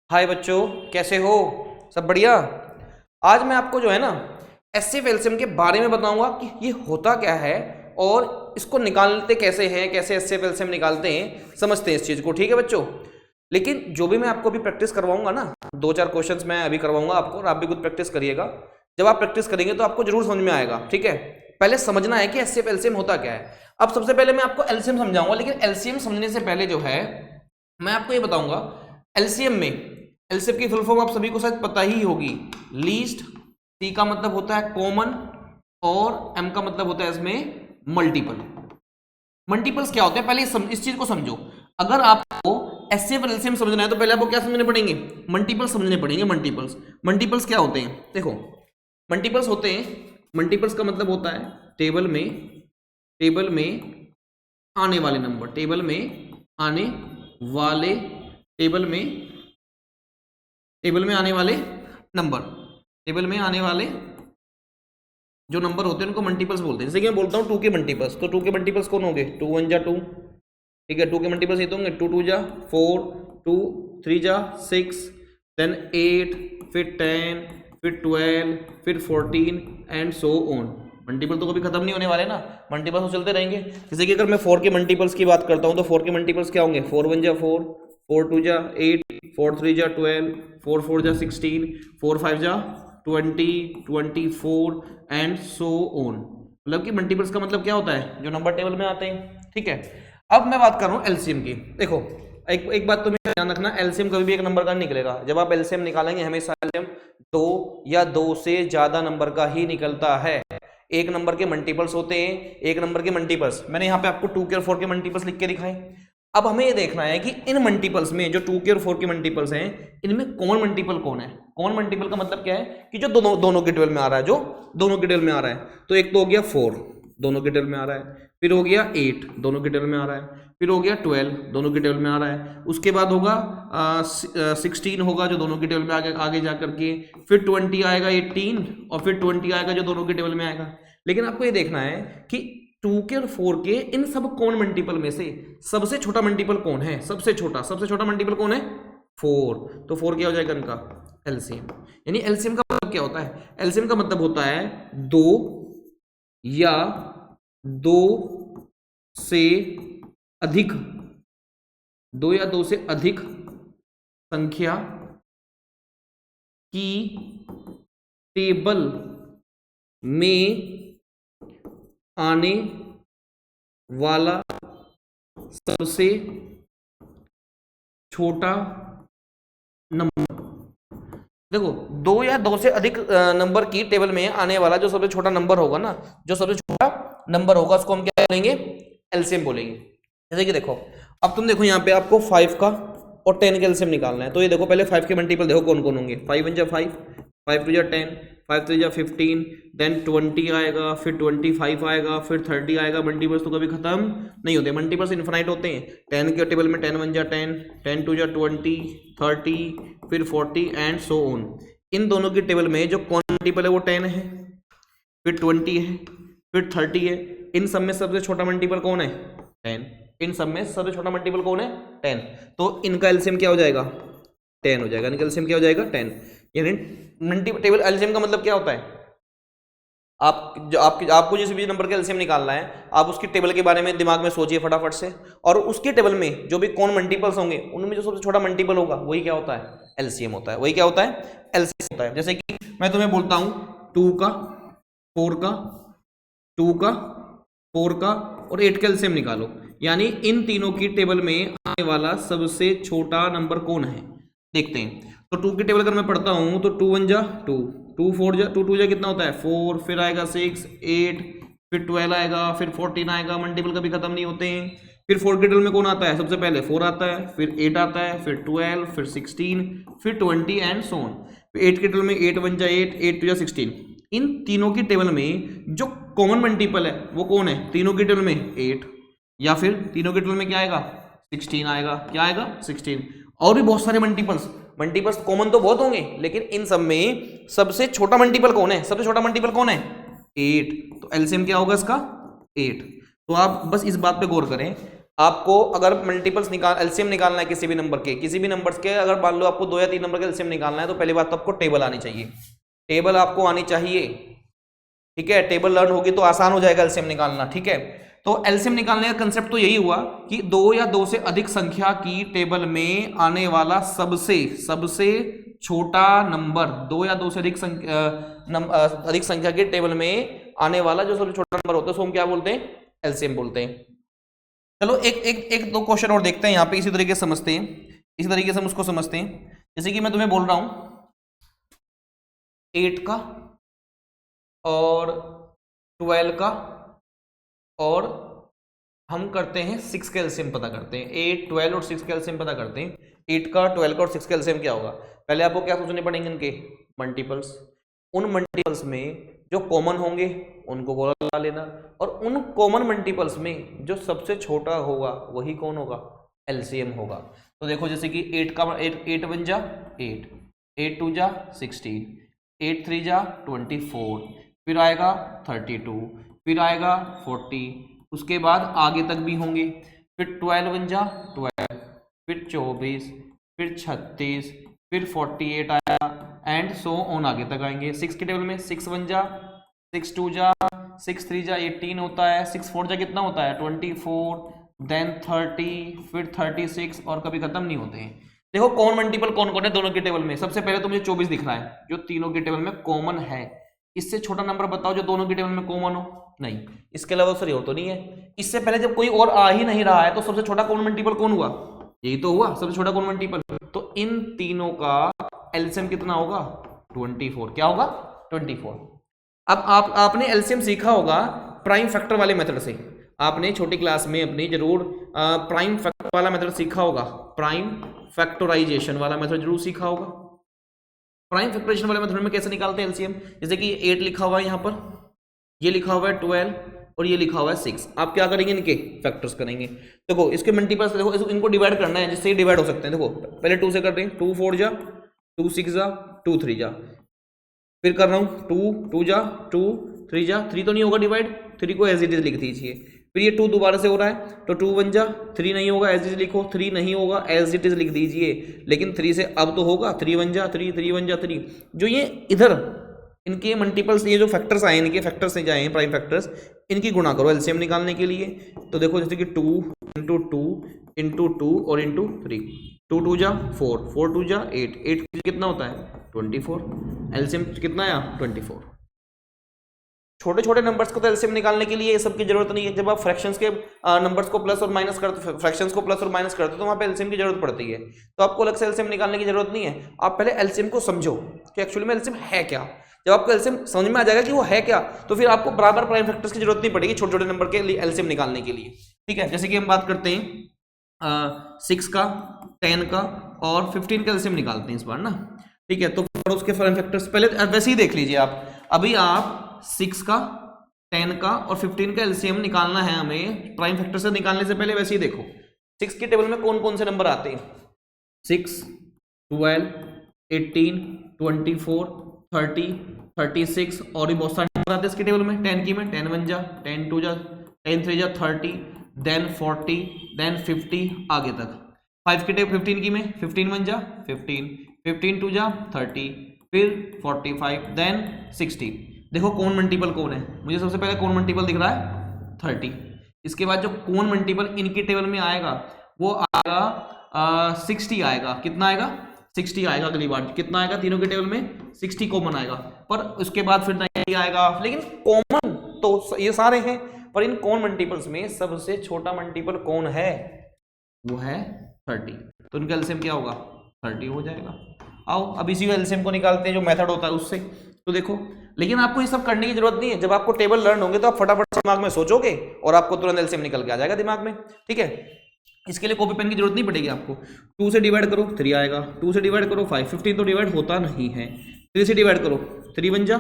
हाय बच्चों, कैसे हो? सब बढ़िया। आज मैं आपको जो है ना एचसीएफ एलसीएम के बारे में बताऊंगा कि ये होता क्या है और इसको निकालते कैसे हैं, कैसे एचसीएफ एलसीएम निकालते हैं, समझते हैं इस चीज़ को। ठीक है बच्चों? लेकिन जो भी मैं आपको अभी प्रैक्टिस करवाऊंगा ना, दो चार क्वेश्चंस मैं अभी करवाऊंगा आपको और आप भी कुछ प्रैक्टिस करिएगा। जब आप प्रैक्टिस करेंगे तो आपको जरूर समझ में आएगा। ठीक है, पहले समझना है कि एचसीएफ एलसीएम होता क्या है। अब सबसे पहले मैं आपको एलसीएम समझाऊंगा, लेकिन एलसीएम समझने से पहले जो है मैं आपको ये बताऊंगा एलसीएम में, एलसीएम की फुल फॉर्म आप सभी को शायद पता ही होगी। लीस्ट, सी का मतलब होता है कॉमन और एम का मतलब होता है इसमें मल्टीपल। मल्टीपल्स क्या होते हैं पहले इस चीज को समझो। अगर आपको एचसीएफ और एलसीएम समझना है तो पहले आपको क्या समझने पड़ेंगे? मल्टीपल्स समझने पड़ेंगे। मल्टीपल्स मल्टीपल्स क्या होते हैं? देखो, मल्टीपल्स होते हैं, मल्टीपल्स का मतलब होता है टेबल में आने वाले नंबर, टेबल में आने वाले नंबर, टेबल में आने वाले जो नंबर होते हैं उनको मल्टीपल्स बोलते हैं। जैसे कि मैं बोलता हूँ 2 के मल्टीपल्स, तो 2 के मल्टीपल्स कौन होंगे? 2 1 जा 2। ठीक है, 2 के मल्टीपल्स ये तो होंगे 2 2 जा 4, 2 3 जा 6, देन 8, फिर 10, फिर 12, फिर 14 एंड सो ऑन। मल्टीपल तो कभी खत्म नहीं होने वाले ना, मल्टीपल्स तो चलते रहेंगे। जैसे कि अगर मैं 4 के मल्टीपल्स की बात करता हूँ तो 4 के मल्टीपल्स क्या होंगे? 4 1 जा 4, 4 2 जा 8, 4 3 जा 12, 4 4 जा 16, 4 5 जा 20, 24 एंड सो ऑन। मतलब कि मल्टीपल्स का मतलब क्या होता है? जो नंबर टेबल में आते हैं। ठीक है, अब मैं बात कर रहा हूँ एलसीएम की। देखो, एक बात तो मेरा ध्यान रखना, एलसीएम कभी भी एक नंबर का नहीं निकलेगा। जब आप एलसीएम निकालेंगे हमेशा एलसीएम 2 या 2 से ज्यादा नंबर का ही निकलता है। एक नंबर के मल्टीपल्स होते हैं, एक नंबर के मल्टीपल्स मैंने यहाँ पे आपको 2 के और 4 के मल्टीपल्स लिख के दिखाए। अब हमें ये देखना है कि इन मल्टीपल्स में जो 2 के और 4 के मल्टीपल्स हैं, इनमें कॉमन मल्टीपल कौन है। कॉमन मल्टीपल का मतलब क्या है कि जो दोनों के टेबल में आ रहा है, जो दोनों के टेबल में आ रहा है। तो एक तो हो गया 4, दोनों के टेबल में आ रहा है, फिर हो गया 8, दोनों के टेबल में आ रहा है, फिर हो गया 12, दोनों के टेबल में आ रहा है, उसके बाद होगा 16 होगा जो दोनों के टेबल में आगे जा करके, फिर 20 आएगा 18, और फिर 20 आएगा जो दोनों के टेबल में आएगा। लेकिन आपको ये देखना है कि 2 के और 4 के इन सब कॉमन मल्टीपल में से सबसे छोटा मल्टीपल कौन है? सबसे छोटा मल्टीपल कौन है? 4। तो 4 क्या हो जाएगा इनका? एलसीएम। यानी एलसीएम का मतलब क्या होता है? एलसीएम का मतलब होता है 2 या 2 से अधिक, 2 या 2 से अधिक संख्या की टेबल में आने वाला सबसे छोटा नंबर। देखो, 2 या 2 से अधिक नंबर की टेबल में आने वाला जो सबसे छोटा नंबर होगा ना, जो सबसे छोटा नंबर होगा उसको हम क्या बोलेंगे? एलसीएम बोलेंगे। जैसे कि देखो, अब तुम देखो यहाँ पे आपको 5 का और 10 का एलसीएम निकालना है। तो ये देखो, पहले 5 के मल्टीपल देखो कौन कौन होंगे। 5 1 जा 5, 5 2 जा 10, 5 3 जा 15, देन 20 आएगा, फिर 25 आएगा, फिर 30 आएगा। मल्टीपल्स तो कभी खत्म नहीं होते, मल्टीपल्स इन्फिनाइट होते हैं। 10 के टेबल में 10 1 जा 10, 10 2 जा 20, 30, फिर 40 एंड सो ऑन। इन दोनों की टेबल में जो कौन मल्टीपल है वो 10 है, फिर 20 है, फिर 30 है। इन सब में सबसे छोटा मल्टीपल कौन है? 10। इन सब में सबसे छोटा मल्टीपल कौन है? 10। तो इनका एलसीएम क्या हो जाएगा? 10 हो जाएगा। इनका एलसीएम क्या हो जाएगा? 10। यानी टेबल एलसीएम का मतलब क्या होता है? आपको जिस भी नंबर का एलसीएम निकालना है, आप उसकी टेबल के बारे में दिमाग में सोचिए फटाफट से, और उसकी टेबल में जो भी कौन मल्टीपल्स होंगे उनमें जो सबसे छोटा मल्टीपल होगा वही क्या होता है? एलसीएम होता है। वही क्या होता है? एलसीएम होता है। जैसे कि मैं तुम्हें बोलता हूं 2 का 4 का 2 का 4 का और 8 का एलसीएम निकालो। यानी इन तीनों की टेबल में आने वाला सबसे छोटा नंबर कौन है, देखते हैं। तो 2 की टेबल अगर मैं पढ़ता हूं तो 2 1 जा 2, 2 4 जा 2 2 जा कितना होता है? 4, फिर आएगा 6 8, फिर 12 आएगा, फिर 14 आएगा। मल्टीपल कभी खत्म नहीं होते हैं। फिर 4 के टेबल में कौन आता है? सबसे पहले 4 आता है, फिर 8 आता है, फिर 12, फिर 16, फिर 20 एंड सो ऑन। 8 के टेबल में 8 1 जा 8, 8 2 जा 16। इन तीनों की टेबल में जो कॉमन मल्टीपल है वो कौन है? तीनों की टेबल में 8, या फिर तीनों के टेबल में क्या आएगा? 16 आएगा। क्या आएगा? 16। और भी बहुत सारे मल्टीपल्स कॉमन तो बहुत होंगे, लेकिन इन सब में सबसे छोटा मल्टीपल कौन है? सबसे छोटा मल्टीपल कौन है? 8। तो एलसीएम क्या होगा इसका? 8। तो आप बस इस बात पे गौर करें, आपको अगर मल्टीपल्स एलसीएम निकालना है किसी भी नंबर के, किसी भी नंबर्स के, अगर मान लो आपको 2 या 3 नंबर के एलसीएम निकालना है, तो पहली बात तो आपको टेबल आनी चाहिए, टेबल आपको आनी चाहिए, ठीक है। टेबल लर्न होगी तो आसान हो जाएगा एलसीएम निकालना, ठीक है। तो एलसीएम निकालने का कंसेप्ट तो यही हुआ कि 2 या 2 से अधिक संख्या की टेबल में आने वाला सबसे छोटा नंबर, 2 या 2 से अधिक संख्या की टेबल में आने वाला जो सबसे छोटा नंबर होता है उसको हम क्या बोलते हैं, एलसीएम बोलते हैं। चलो एक दो क्वेश्चन और देखते हैं यहाँ पे, इसी तरीके से समझते हैं, इसी तरीके से हम उसको समझते हैं। जैसे कि मैं तुम्हें बोल रहा हूं 8 का और 12 का, और हम करते हैं 6 का एलसीएम पता करते हैं, 8, 12 और 6 का एलसीएम पता करते हैं। 8 का, 12 का और 6 का एलसीएम क्या होगा, पहले आपको क्या सोचने पड़ेंगे, इनके मल्टीपल्स। उन मल्टीपल्स में जो कॉमन होंगे उनको गोला लगा लेना, और उन कॉमन मल्टीपल्स में जो सबसे छोटा होगा वही कौन होगा, एलसीएम होगा। तो देखो जैसे कि 8 का 8 1 जा 8, 8 2 जा 16, 8 3 जा 24, फिर आएगा 32, फिर आएगा 40, उसके बाद आगे तक भी होंगे, फिर 12 1 जा 12, फिर 24, फिर 36, फिर 48 आया, एंड सो ऑन आगे तक आएंगे। 6 के टेबल में 6 1 जा 6 2 जा 6 3 जा 18 होता है, 6 4 जा कितना होता है 24, देन 30, फिर 36, और कभी खत्म नहीं होते हैं। देखो कौन मल्टीपल कौन कौन है दोनों के टेबल में, सबसे पहले तो मुझे 24 दिख रहा है जो तीनों के टेबल में कॉमन है। इससे छोटा नंबर बताओ जो दोनों के टेबल में कॉमन हो, नहीं। इसके अलावा सर और तो नहीं है। इससे पहले जब कोई और आ ही नहीं रहा है तो सबसे छोटा कॉमन मल्टीपल कौन हुआ, यही तो हुआ सबसे छोटा कॉमन मल्टीपल। तो इन तीनों का एलसीएम कितना होगा 24, क्या होगा 24। अब आपने एलसीएम सीखा होगा प्राइम फैक्टर वाले मेथड से, आपने छोटी क्लास में अपनी जरूर प्राइम फैक्टर वाला मेथड सीखा होगा, प्राइम फैक्टराइजेशन वाला मेथड जरूर सीखा होगा। प्राइम फैक्टराइजेशन वाले मेथड में कैसे निकालते हैं एलसीएम, जैसे कि 8 लिखा हुआ है यहाँ पर, ये लिखा हुआ है 12 और ये लिखा हुआ है 6, आप क्या करेंगे इनके फैक्टर्स करेंगे। देखो इसके मल्टीपल्स देखो, इनको डिवाइड करना है जिससे डिवाइड हो सकते हैं। देखो पहले 2 से करते हैं, 2 4 जा 2 6 जा 2 3 जा, फिर कर रहा हूँ 2 2 जा 2 3 जा, 3 तो नहीं होगा डिवाइड, 3 को एज इट इज लिख दीजिए। फिर ये 2 दोबारा से हो रहा है तो 2 1 जा 3 नहीं होगा एज इट इज लिखो, 3 नहीं होगा एज इट इज लिख दीजिए, लेकिन 3 से अब तो होगा 3 1 जा 3 3 1 जा 3। जो ये इधर इनके मल्टीपल्स, ये जो फैक्टर्स आए इनके फैक्टर्स से जाए प्राइम फैक्टर्स, इनकी गुणा करो एलसीएम निकालने के लिए। तो देखो जैसे कि 2 इंटू 2 इंटू 2 और इंटू 3, 2 2 जा 4 4 2 जा 8 8 कितना होता है 24, एलसीएम कितना आया 24। छोटे छोटे नंबर्स को तो एलसीएम निकालने के लिए ये सब की जरूरत नहीं है। जब आप फ्रैक्शंस के नंबर्स को प्लस और माइनस करते, फ्रैक्शंस को प्लस और माइनस करते तो वहाँ पे एलसीएम की जरूरत पड़ती है, तो आपको अलग से एलसीएम निकालने की जरूरत नहीं है। आप पहले एलसीएम को समझो कि एक्चुअली में एलसीएम है क्या। जब आपको एलसीएम समझ में आ जाएगा कि वो है क्या, तो फिर आपको बराबर प्राइम फैक्टर्स की जरूरत नहीं पड़ेगी छोटे छोटे नंबर के लिए एलसीएम निकालने के लिए, ठीक है। जैसे कि हम बात करते हैं 6 का 10 का और 15 का एलसीएम निकालते हैं इस बार ना, ठीक है। तो उसके प्राइम फैक्टर्स पहले वैसे ही देख लीजिए आप, अभी आप 6 का 10 का और 15 का एलसीएम निकालना है हमें, प्राइम फैक्टर से निकालने से पहले वैसे ही देखो 6 के टेबल में कौन कौन से नंबर आते हैं, 6 12 18 24 30 36 और भी बहुत सारे नंबर आते हैं इसके टेबल में। 10 की में 10 1 जा 10 2 जा 10 3 जा 30, देन 40, देन 50 आगे तक। 5 के टेबल 15 की में 15 1 जा 15, 15 2 जा 30, फिर 45, देन 60। देखो कौन मल्टीपल कौन है, मुझे सबसे पहले कौन मल्टीपल दिख रहा है 30। इसके बाद जो कौन मल्टीपल इनके टेबल में आएगा वो आएगा 60 आएगा, कितना आएगा 60 आएगा। अगली बार कितना आएगा, तीनों के टेबल में 60 कॉमन आएगा, पर उसके बाद फिर 90 आएगा। लेकिन कॉमन तो ये सारे हैं, पर इन कौन मल्टीपल्स में सबसे छोटा मल्टीपल कौन है, वो है 30। तो इनका एलसीएम क्या होगा 30 हो जाएगा। आओ अब इसी एलसीएम को निकालते हैं जो मेथड होता है उससे। तो देखो, लेकिन आपको ये सब करने की जरूरत नहीं है। जब आपको टेबल लर्न होंगे तो आप फटाफट दिमाग में सोचोगे और आपको तुरंत एलसीएम निकल के आ जाएगा दिमाग में, ठीक है। इसके लिए कॉपी पेन की जरूरत नहीं पड़ेगी आपको। 2 से डिवाइड करो 3 आएगा, 2 से डिवाइड करो 5, 15 तो डिवाइड होता नहीं है। 3 से डिवाइड करो 3 1 जा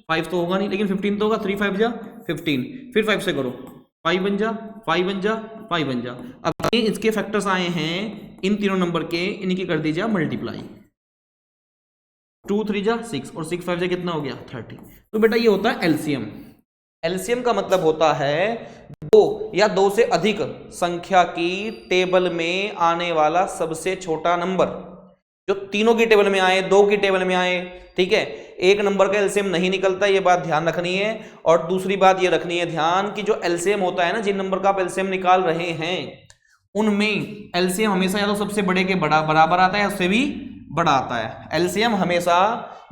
5 तो होगा नहीं, लेकिन 15 तो होगा, 3 5 जा 15, फिर 5 से करो 5 1 जा 5 1 जा 5 1 जा। अब ये इसके फैक्टर्स आए हैं इन तीनों नंबर के, इनकी कर दीजिए मल्टीप्लाई, 2 3 जा 6 और 6 5 जा कितना हो गया 30। तो बेटा ये होता है एलसीएम। एलसीएम का मतलब होता है दो या दो से अधिक संख्या की टेबल में आने वाला सबसे छोटा नंबर, जो तीनों की टेबल में आए, दो की टेबल में आए, ठीक है। एक नंबर का एलसीएम नहीं निकलता, ये बात ध्यान रखनी है। और दूसरी बात ये रखनी है ध्यान कि जो एलसीएम होता है ना, जिन नंबर का आप एलसीएम निकाल रहे हैं उनमें एलसीएम हमेशा या तो सबसे बड़े के बराबर आता है या उससे भी बड़ा आता है। एलसीएम हमेशा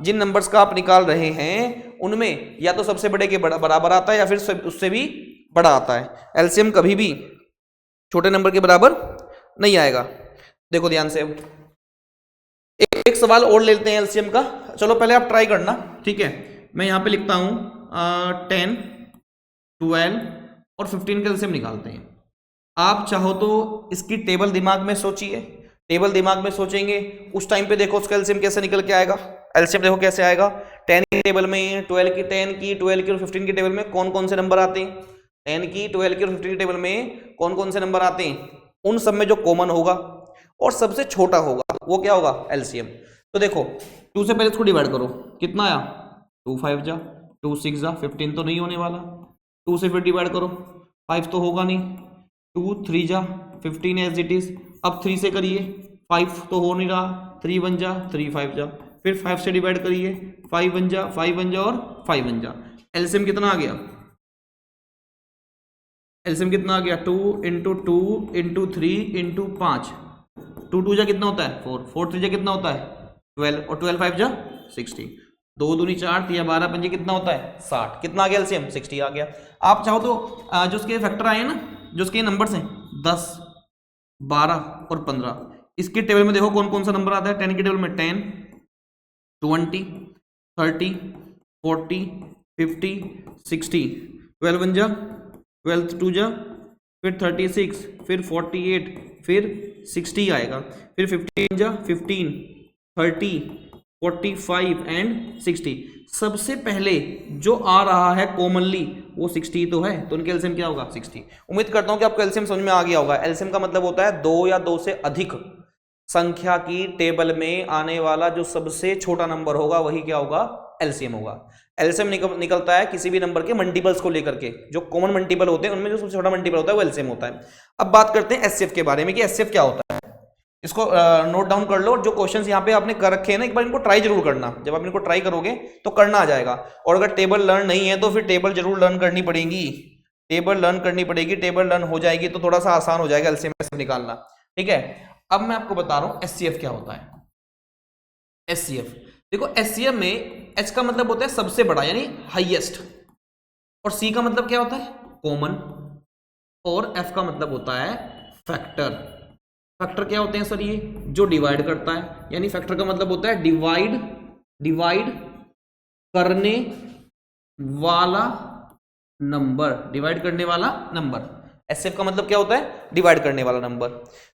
जिन नंबर्स का आप निकाल रहे हैं उनमें या तो सबसे बड़े के बराबर आता है या फिर उससे भी बड़ा आता है। एलसीएम कभी भी छोटे नंबर के बराबर नहीं आएगा। देखो ध्यान से, एक सवाल और लेते हैं एलसीएम का। चलो पहले आप ट्राई करना, ठीक है। मैं यहां पे लिखता हूं 10, 12 और 15 के एलसीएम निकालते हैं। आप चाहो तो इसकी टेबल दिमाग में सोचिए, टेबल दिमाग में सोचेंगे उस टाइम पे देखो उसका एलसीएम कैसे निकल के आएगा। एलसीएम देखो कैसे आएगा, 10 की टेबल में 12 की 10 की 12 की और 15 की टेबल में कौन कौन से नंबर आते हैं, 10 की 12 की और 15 की टेबल में कौन कौन से नंबर आते हैं, उन सब में जो कॉमन होगा और सबसे छोटा होगा वो क्या होगा, एलसीएम। तो देखो 2 से पहले इसको डिवाइड करो, कितना आया 2 5 जा 2 6 जा 15 तो नहीं होने वाला। 2 से फिर डिवाइड करो, 5 तो होगा नहीं। 2 3 जा 15 एज इट इज। अब 3 से करिए, 5 तो हो नहीं रहा, 3 1 जा 3 5 जा। फिर 5 से डिवाइड करिए, 5 1 जा 5 1 जा और 5 1 जा। एलसीएम कितना आ गया, एलसीएम कितना आ गया 2 इंटू 2 इंटू 3 इंटू 5। 2 2 जा कितना होता है 4, 4 3 जा कितना होता है 12 और 12 5 जा 60। 2 दूनी 4 3 12 5 कितना होता है 60। कितना आ गया एलसीएम 60 आ गया। आप चाहो तो जो उसके फैक्टर आए ना, जो उसके नंबर्स हैं 10 12 और 15, इसके टेबल में देखो कौन कौन सा नंबर आता है। 10 की टेबल में 10 20 30 40 50 60। 12 1 जा 12 2 जा फिर 36 फिर 48 फिर 60 आएगा। फिर 15 जा 15 30 45 एंड 60। सबसे पहले जो आ रहा है कॉमनली वो 60 तो है, तो उनके एलसीएम क्या होगा 60। उम्मीद करता हूं कि आपको एलसीएम समझ में आ गया होगा। एलसीएम का मतलब होता है दो या दो से अधिक संख्या की टेबल में आने वाला जो सबसे छोटा नंबर होगा वही क्या होगा, एलसीएम होगा। एलसीएम निकलता है किसी भी नंबर के मल्टीपल्स को लेकर के, जो कॉमन मल्टीपल होते हैं उनमें जो सबसे छोटा मल्टीपल होता है वो एलसीएम होता है। अब बात करते हैं एचसीएफ के बारे में कि एचसीएफ क्या होता है। इसको नोट डाउन कर लो, जो क्वेश्चंस यहाँ पे आपने कर रखे हैं ना, एक बार इनको ट्राई जरूर करना। जब आप इनको ट्राई करोगे तो करना आ जाएगा। और अगर टेबल लर्न नहीं है तो फिर टेबल जरूर लर्न करनी पड़ेगी, टेबल लर्न करनी पड़ेगी। टेबल लर्न हो जाएगी तो थोड़ा सा आसान हो जाएगा एलसीएम निकालना, ठीक है। अब मैं आपको बता रहा हूं एचसीएफ क्या होता है। एचसीएफ देखो, एचसीएफ में एच का मतलब होता है सबसे बड़ा यानी हाईएस्ट, और सी का मतलब क्या होता है कॉमन, और एफ का मतलब होता है फैक्टर। फैक्टर क्या होते हैं सर, ये जो डिवाइड करता है, यानी फैक्टर का मतलब होता है डिवाइड करने वाला नंबर, डिवाइड करने वाला नंबर। एचसीएफ का मतलब क्या होता है, डिवाइड करने वाला नंबर।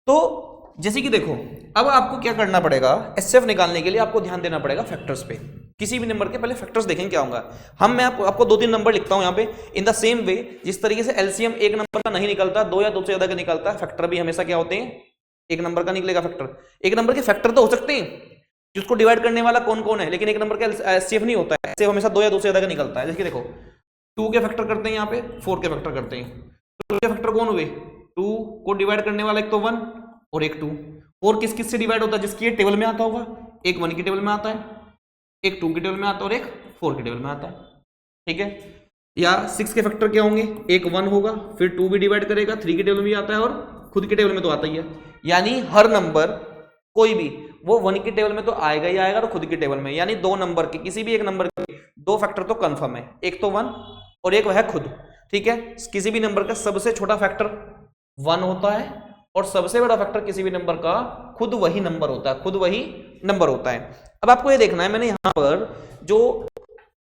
तो जैसे कि देखो, अब आपको क्या करना पड़ेगा, एचसीएफ निकालने के लिए आपको ध्यान देना पड़ेगा फैक्टर्स पे। किसी भी नंबर के पहले फैक्टर्स देखें क्या होगा। मैं आपको 2-3 नंबर लिखता हूं यहाँ पे। इन द सेम वे जिस तरीके से एलसीएम एक नंबर का नहीं निकलता, दो या दो से ज्यादा का निकलता है, फैक्टर भी हमेशा क्या होते हैं, एक नंबर का निकलेगा फैक्टर। एक नंबर के फैक्टर तो हो सकते हैं जिसको डिवाइड करने वाला कौन कौन है, लेकिन एक नंबर का एचसीएफ नहीं होता है। एचसीएफ हमेशा दो या दो से ज्यादा का निकलता है। जैसे देखो 2 के फैक्टर करते हैं, यहाँ पे 4 के फैक्टर करते हैं। 2 के फैक्टर कौन हुए, 2 को डिवाइड करने वाला एक तो 1 और एक 2। 4 किस किस से डिवाइड होता है, जिसकी टेबल में आता होगा। एक 1 की टेबल में आता है, एक 2 की टेबल में आता है और एक 4 की टेबल में आता है, ठीक है। या 6 के फैक्टर क्या होंगे, एक 1 होगा, फिर 2 भी डिवाइड करेगा, 3 की टेबल में आता है और खुद की टेबल में तो आता ही है। यानी हर नंबर कोई भी वो 1 की टेबल में तो आएगा ही आएगा और खुद की टेबल में। यानी दो नंबर के, किसी भी एक नंबर के दो फैक्टर तो कंफर्म है, एक तो 1 और एक वह खुद, ठीक है। किसी भी नंबर का सबसे छोटा फैक्टर 1 होता है और सबसे बड़ा फैक्टर किसी भी नंबर का खुद वही नंबर होता है, खुद वही नंबर होता है। अब आपको ये देखना है, मैंने यहां पर जो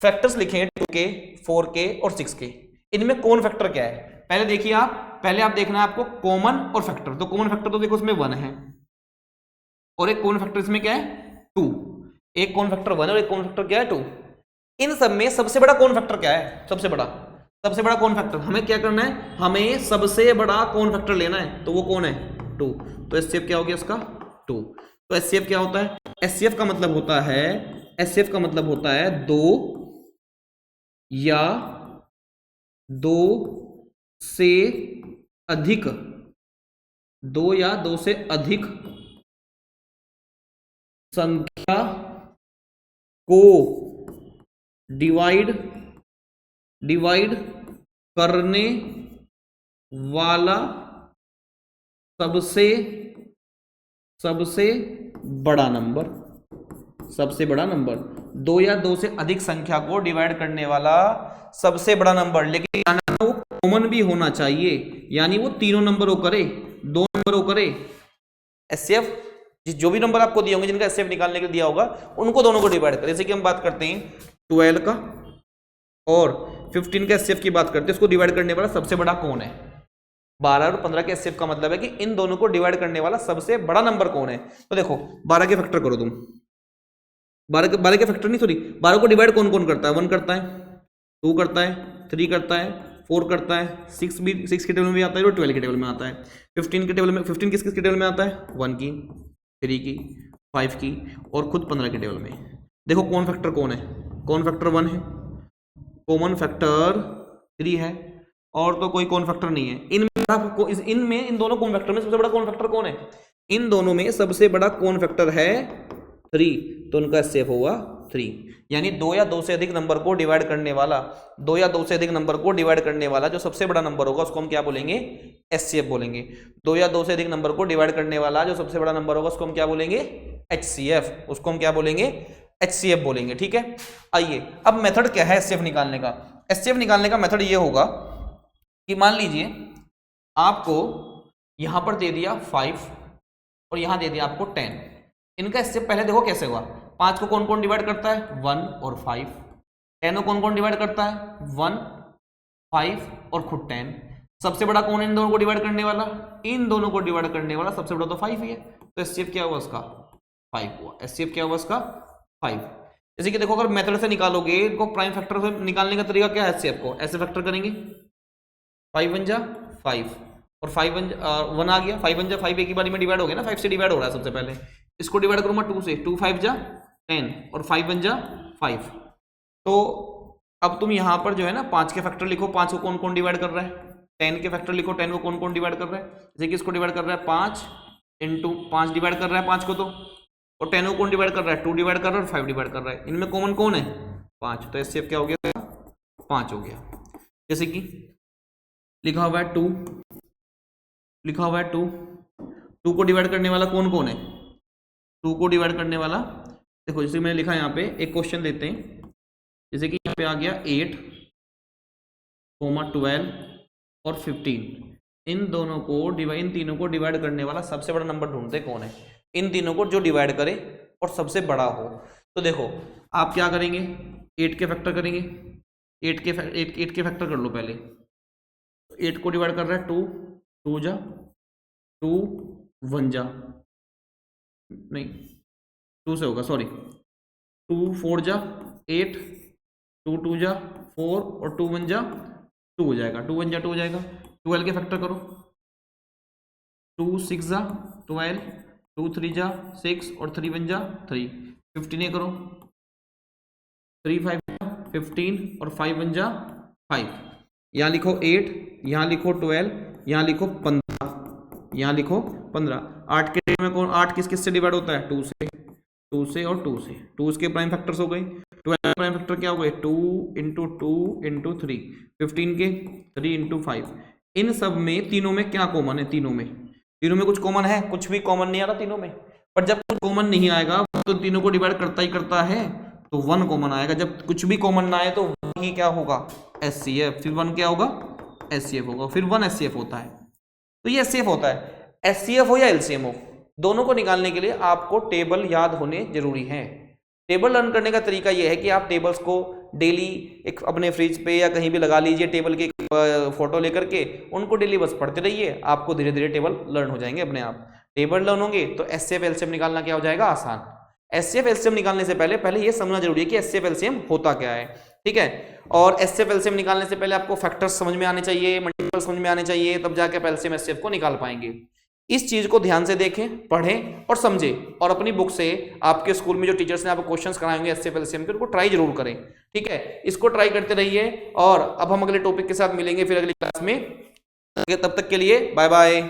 फैक्टर्स लिखे हैं 2 के 4 के और 6 के, इनमें कौन फैक्टर क्या है पहले देखिए आप। पहले आप देखना है आपको कॉमन और फैक्टर। तो कॉमन फैक्टर तो देखो इसमें 1 है और एक कॉमन फैक्टर इसमें क्या है 2। एक कॉमन फैक्टर 1 और एक कॉमन फैक्टर क्या है 2। इन सब में सबसे बड़ा कॉमन फैक्टर क्या है, सबसे बड़ा कॉमन फैक्टर। हमें क्या करना है, हमें सबसे बड़ा कॉमन फैक्टर लेना है, तो वो कौन है 2। तो एचसीएफ क्या हो गया इसका 2। तो एचसीएफ क्या होता है, एचसीएफ का मतलब होता है 2 या 2 से अधिक, 2 या 2 से अधिक संख्या को डिवाइड करने वाला सबसे बड़ा नंबर, 2 या 2 से अधिक संख्या को डिवाइड करने वाला सबसे बड़ा नंबर, लेकिन वो कॉमन भी होना चाहिए, यानी वो तीनों नंबर हो करे, 2 नंबर हो करे। एचसीएफ जो भी नंबर आपको दिए होंगे, जिनका एचसीएफ निकालने के लिए दिया होगा, उनको दोनों को डिवाइड करें। जैसे कि हम बात करते हैं 12 का और 15 के एचसीएफ की बात करते हैं, उसको डिवाइड करने वाला सबसे बड़ा कौन है। 12 और 15 के एचसीएफ का मतलब है कि इन दोनों को डिवाइड करने वाला सबसे बड़ा नंबर कौन है। तो देखो 12 के फैक्टर करो तुम, 12 के फैक्टर नहीं, सॉरी 12 को डिवाइड कौन कौन करता है, 1 करता है, 2 करता है, 3 करता है, 4 करता है, 6 भी 6 के टेबल में भी आता है और 12 के टेबल में आता है। 15 के टेबल में, 15 किस किस के टेबल में आता है, 1 की, 3 की, 5 की और खुद 15 के टेबल में। देखो कौन फैक्टर कौन है, कौन फैक्टर 1 है, कॉमन फैक्टर 3 है और तो कोई कौन फैक्टर नहीं है। इनमें इन दोनों कॉमन फैक्टर में सबसे बड़ा कॉमन फैक्टर कौन है, इन दोनों में सबसे बड़ा कॉमन फैक्टर है 3, तो उनका एचसीएफ होगा 3। यानी 2 या 2 से अधिक नंबर को डिवाइड करने वाला, 2 या 2 से अधिक नंबर को डिवाइड करने वाला जो सबसे बड़ा नंबर होगा उसको हम क्या बोलेंगे, एचसीएफ बोलेंगे। 2 या 2 से अधिक नंबर को डिवाइड करने वाला जो सबसे बड़ा नंबर होगा उसको हम क्या बोलेंगे, एचसीएफ, उसको हम क्या बोलेंगे, एचसीएफ बोलेंगे। ठीक है, आइए अब मेथड क्या है एचसीएफ निकालने का। एचसीएफ निकालने का मेथड ये होगा कि मान लीजिए आपको यहां पर दे दिया 5 और यहां दे दिया आपको 10। इनका एचसीएफ पहले देखो कैसे हुआ। 5 को कौन कौन डिवाइड करता है, 1 और 5। 10 को कौन कौन डिवाइड करता है, 1, 5 और खुद 10। सबसे बड़ा कौन है इन दोनों को डिवाइड करने वाला, इन दोनों को डिवाइड करने वाला सबसे बड़ा तो 5 ही है, तो एचसीएफ क्या हुआ उसका, 5 हुआ। एचसीएफ क्या हुआ उसका, 5। जैसे कि देखो अगर मेथड से निकालोगे इनको, प्राइम फैक्टर से निकालने का तरीका क्या है, एचसीएफ को ऐसे फैक्टर करेंगे, 5 1 जा 5 और 5 1 आ गया, 5 1 जा 5 एक ही बारी में डिवाइड हो गया ना, 5 से डिवाइड हो रहा है सबसे पहले। इसको डिवाइड करूंगा 2 से, 2 5 जा 10 और 5 1 जा 5। तो अब तुम यहां पर जो है ना 5 के फैक्टर लिखो, 5 को कौन कौन डिवाइड कर रहा है, 10 के फैक्टर लिखो, 10 को कौन कौन डिवाइड कर रहा है। जैसे कि इसको डिवाइड कर रहा है 5 इंटू 5 डिवाइड कर रहा है 5 को, तो और 10 को कौन डिवाइड कर रहा है, 2 डिवाइड कर रहा है और 5 डिवाइड कर रहा है। इनमें कॉमन कौन है, 5, तो एचसीएफ क्या हो गया, 5 हो गया। जैसे कि लिखा हुआ है 2, लिखा हुआ है 2 को डिवाइड करने वाला कौन कौन है, 2 को डिवाइड करने वाला देखो, जैसे मैंने लिखा है यहाँ पे, एक क्वेश्चन देते हैं। जैसे कि यहाँ पे आ गया 8, 12 और 15। इन दोनों को इन तीनों को डिवाइड करने वाला सबसे बड़ा नंबर ढूंढते कौन है, इन तीनों को जो डिवाइड करे और सबसे बड़ा हो। तो देखो आप क्या करेंगे, 8 के फैक्टर करेंगे, 8 के फैक्टर कर लो पहले। 8 को डिवाइड कर रहा है 2, 2 जा 2 1 जा, नहीं 2 से होगा, सॉरी 2 4 जा 8, 2 2 जा 4 और 2 1 जा 2 हो जाएगा, 2 1 जा 2 हो जाएगा। 12 के फैक्टर करो, 2 6 जा 12, 2 3 जा 6 और 3 1 जा 3। 15 करो, 3 5 जा 15 और 5 1 जा 5। यहाँ लिखो 8, यहाँ लिखो 12, यहाँ लिखो 15, यहाँ लिखो 15। 8 के में कौन, 8 किस किस से डिवाइड होता है, 2 से, 2 से और 2 से। 2 इसके प्राइम फैक्टर्स हो गए। 12 प्राइम फैक्टर क्या हो गए, 2 इंटू 2 इंटू 3। 15 के 3 इंटू 5। इन सब में तीनों में क्या कॉमन है, तीनों में कुछ कॉमन है, कुछ भी कॉमन नहीं आ रहा तीनों में। पर जब कुछ कॉमन नहीं आएगा तो तीनों को डिवाइड करता ही करता है, तो 1 कॉमन आएगा। जब कुछ भी कॉमन ना आए तो 1 ही क्या होगा, एचसीएफ। फिर 1 क्या होगा, एचसीएफ होगा, फिर 1 एचसीएफ होता है। तो ये एचसीएफ होता है, एचसीएफ हो या एलसीएम हो, दोनों को निकालने के लिए आपको टेबल याद होने जरूरी है। टेबल लर्न करने का तरीका यह है कि आप टेबल्स को डेली एक अपने फ्रिज पे या कहीं भी लगा लीजिए, टेबल की फोटो लेकर के उनको डेली बस पढ़ते रहिए, आपको धीरे धीरे टेबल लर्न हो जाएंगे अपने आप। टेबल लर्न होंगे तो एचसीएफ एलसीएम निकालना क्या हो जाएगा, आसान। एचसीएफ एलसीएम निकालने से पहले ये समझना जरूरी है कि एचसीएफ एलसीएम होता क्या है, ठीक है। और एचसीएफ एलसीएम निकालने से पहले आपको फैक्टर्स समझ में आने चाहिए, मल्टीपल समझ में आने चाहिए, तब जाके आप एलसीएम एचसीएफ को निकाल पाएंगे। इस चीज को ध्यान से देखें, पढ़ें और समझें, और अपनी बुक से आपके स्कूल में जो टीचर्स ने आपको क्वेश्चंस कराएंगे एचसीएफ एलसीएम के, उनको ट्राई जरूर करें। ठीक है, इसको ट्राई करते रहिए, और अब हम अगले टॉपिक के साथ मिलेंगे फिर अगली क्लास में। तब तक के लिए बाय बाय।